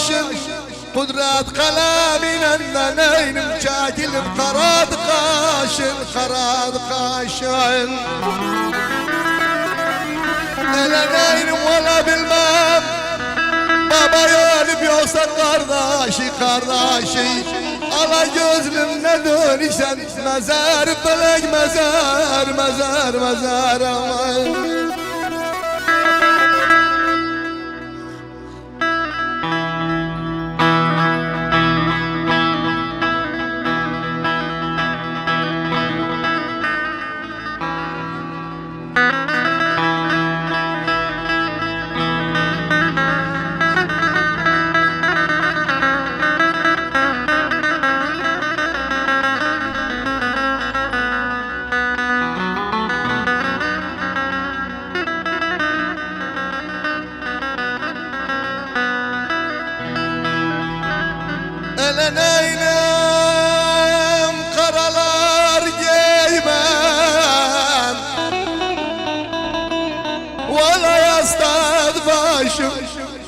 قاشن قدرات قلامي ننين مشاكل بقراد قاشن ننين ولا بالمام بابا يالب يوصل قرداشي على gözlümle dönüşen mezar felek mezar aman. Neylem karalar giymem Valla yastad başım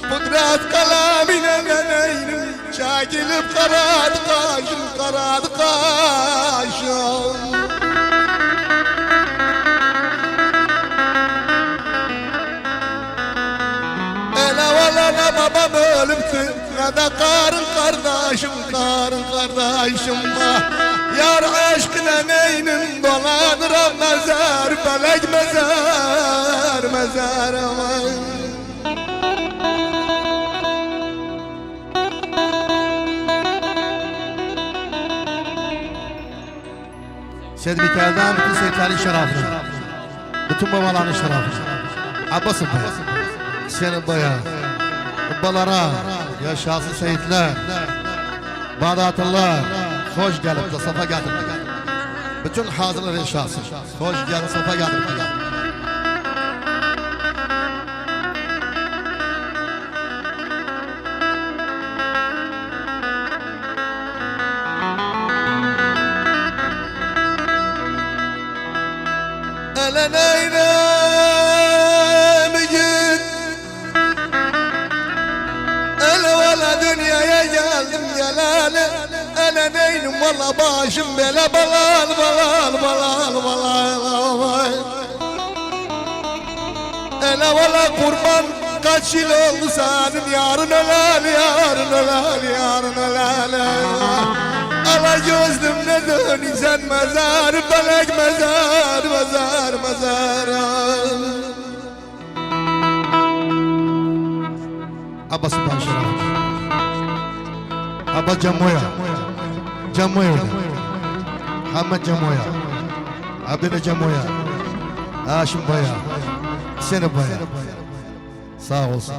Kudret kalemine neylem Çekilip karadı kaşım Ele valla ne babam ölüptü Ne de karın kardeşim Yar aşkına neynin dolanır mezar Felek mezar aman. Sedmikel'den bütün seyitlerin şerafına Bütün babaların şerafına Abbas'ım baya Senin baya Balara Yaşasın seyitler Bağdatlılar Hoş gelip de safa getirmek Bütün hazırlar yaşasın Hoş gelip safa getirmek Ele neylem git Ele valla dünyaya geldim geleli Ele neylim valla başım bele balal Ele valla kurban kaç yıl oldu senin yarın öler Ala gözlümle dönüşen mezar felek mezar Abba Sultan Şeraf Abba Camoya Ahmet Camoya Abdülhamid Camoya Haşim Baya Seni Baya Sağ olsun